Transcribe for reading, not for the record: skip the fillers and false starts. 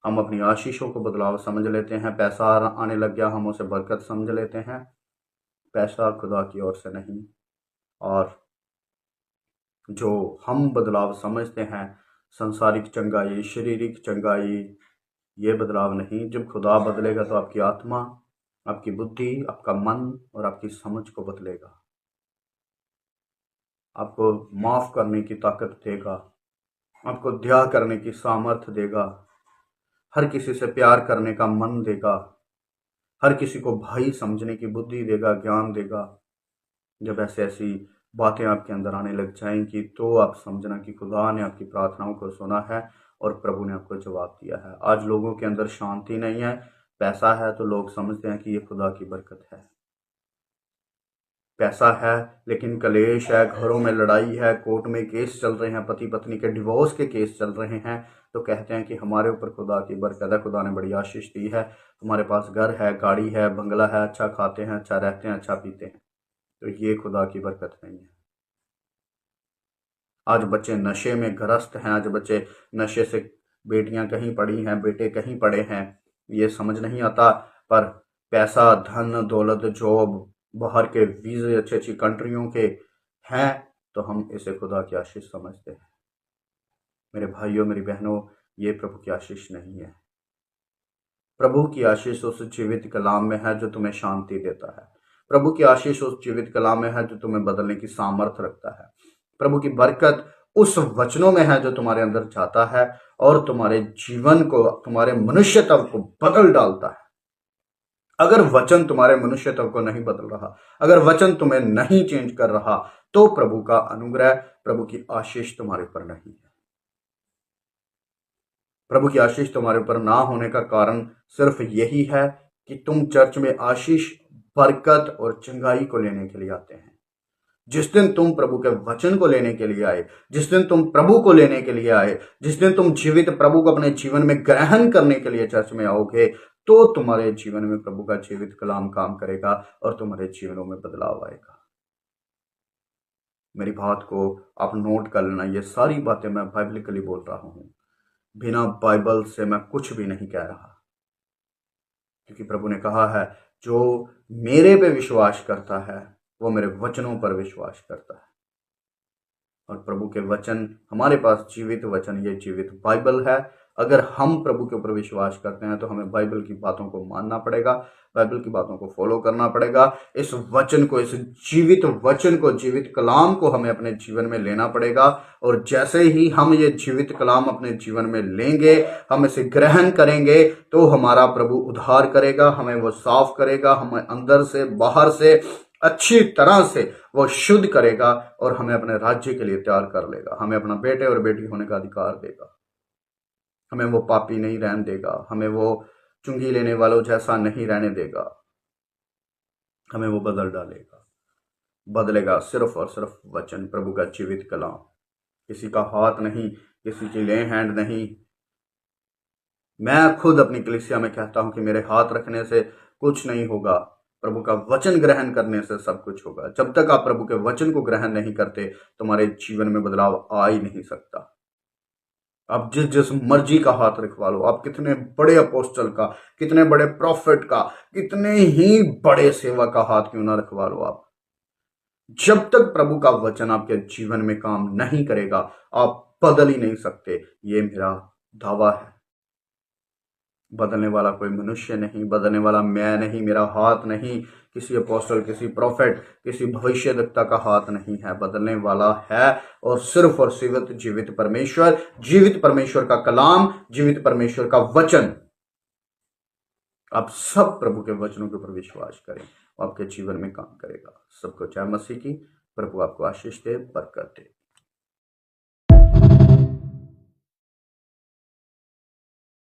हम अपनी आशीषों को बदलाव समझ लेते हैं। पैसा आने लग गया, हम उसे बरकत समझ लेते हैं। पैसा खुदा की ओर से नहीं। और जो हम बदलाव समझते हैं, संसारिक चंगाई, शारीरिक चंगाई, ये बदलाव नहीं। जब खुदा बदलेगा तो आपकी आत्मा, आपकी बुद्धि, आपका मन और आपकी समझ को बदलेगा। आपको माफ करने की ताकत देगा, आपको दया करने की सामर्थ्य देगा, हर किसी से प्यार करने का मन देगा, हर किसी को भाई समझने की बुद्धि देगा, ज्ञान देगा। जब ऐसी ऐसी बातें आपके अंदर आने लग जाएंगी तो आप समझना कि खुदा ने आपकी प्रार्थनाओं को सुना है और प्रभु ने आपको जवाब दिया है। आज लोगों के अंदर शांति नहीं है। पैसा है तो लोग समझते हैं कि ये खुदा की बरकत है। पैसा है लेकिन कलेश है, घरों में लड़ाई है, कोर्ट में केस चल रहे हैं, पति पत्नी के डिवोर्स के केस चल रहे हैं, तो कहते हैं कि हमारे ऊपर खुदा की बरकत है, खुदा ने बड़ी आशीष दी है, हमारे पास घर है, गाड़ी है, बंगला है, अच्छा खाते हैं, अच्छा रहते हैं, अच्छा पीते हैं। तो ये खुदा की बरकत नहीं है। आज बच्चे नशे में ग्रस्त हैं, आज बच्चे नशे से, बेटियां कहीं पड़ी हैं, बेटे कहीं पड़े हैं, ये समझ नहीं आता। पर पैसा, धन दौलत, जॉब, बाहर के वीजे अच्छी अच्छी कंट्रियों के हैं तो हम इसे खुदा की आशीष समझते हैं। मेरे भाइयों, मेरी बहनों, ये प्रभु की आशीष नहीं है। प्रभु की आशीष उस जीवित कलाम में है जो तुम्हें शांति देता है। प्रभु की आशीष उस जीवित कलाम में है जो तुम्हें बदलने की सामर्थ्य रखता है। प्रभु की बरकत उस वचनों में है जो तुम्हारे अंदर जाता है और तुम्हारे जीवन को, तुम्हारे मनुष्यत्व को बदल डालता है। अगर वचन तुम्हारे मनुष्यत्व को नहीं बदल रहा, अगर वचन तुम्हें नहीं चेंज कर रहा, तो प्रभु का अनुग्रह, प्रभु की आशीष तुम्हारे ऊपर नहीं है। प्रभु की आशीष तुम्हारे ऊपर ना होने का कारण सिर्फ यही है कि तुम चर्च में आशीष, बरकत और चंगाई को लेने के लिए आते हैं। जिस दिन तुम प्रभु के वचन को लेने के लिए आए, जिस दिन तुम प्रभु को लेने के लिए आए, जिस दिन तुम जीवित प्रभु को अपने जीवन में ग्रहण करने के लिए चर्च में आओगे, तो तुम्हारे जीवन में प्रभु का जीवित कलाम काम करेगा और तुम्हारे जीवनों में बदलाव आएगा। मेरी बात को आप नोट कर लेना, ये सारी बातें मैं बाइबलिकली बोल रहा हूं, बिना बाइबल से मैं कुछ भी नहीं कह रहा। क्योंकि प्रभु ने कहा है, जो मेरे पे विश्वास करता है वो मेरे वचनों पर विश्वास करता है। और प्रभु के वचन, हमारे पास जीवित वचन, ये जीवित बाइबल है। अगर हम प्रभु के ऊपर विश्वास करते हैं तो हमें बाइबल की बातों को मानना पड़ेगा, बाइबल की बातों को फॉलो करना पड़ेगा। इस वचन को, इस जीवित वचन को, जीवित कलाम को हमें अपने जीवन में लेना पड़ेगा। और जैसे ही हम ये जीवित कलाम अपने जीवन में लेंगे, हम इसे ग्रहण करेंगे, तो हमारा प्रभु उद्धार करेगा, हमें वो साफ करेगा, हमें अंदर से बाहर से अच्छी तरह से वो शुद्ध करेगा और हमें अपने राज्य के लिए तैयार कर लेगा। हमें अपना बेटे और बेटी होने का अधिकार देगा। हमें वो पापी नहीं रहने देगा, हमें वो चुंगी लेने वालों जैसा नहीं रहने देगा। हमें वो बदल डालेगा, बदलेगा सिर्फ और सिर्फ वचन, प्रभु का जीवित कलाम। किसी का हाथ नहीं, किसी की ले हैंड नहीं। मैं खुद अपनी कलीसिया में कहता हूं कि मेरे हाथ रखने से कुछ नहीं होगा, प्रभु का वचन ग्रहण करने से सब कुछ होगा। जब तक आप प्रभु के वचन को ग्रहण नहीं करते, तुम्हारे जीवन में बदलाव आ ही नहीं सकता। आप जिस जिस मर्जी का हाथ रखवा लो, आप कितने बड़े अपोस्टल का, कितने बड़े प्रॉफिट का, कितने ही बड़े सेवा का हाथ क्यों ना रखवा लो, आप जब तक प्रभु का वचन आपके जीवन में काम नहीं करेगा, आप बदल ही नहीं सकते। ये मेरा दावा है। बदलने वाला कोई मनुष्य नहीं, बदलने वाला मैं नहीं, मेरा हाथ नहीं, किसी अपोस्टल, किसी प्रॉफिट, किसी भविष्यद्वक्ता का हाथ नहीं है। बदलने वाला है और सिर्फ और सिर्फ जीवित परमेश्वर, जीवित परमेश्वर का कलाम, जीवित परमेश्वर का वचन। आप सब प्रभु के वचनों के ऊपर विश्वास करें, आपके जीवन में काम करेगा। सबको जय मसीह की। प्रभु आपको आशीष दे, बरकत दे।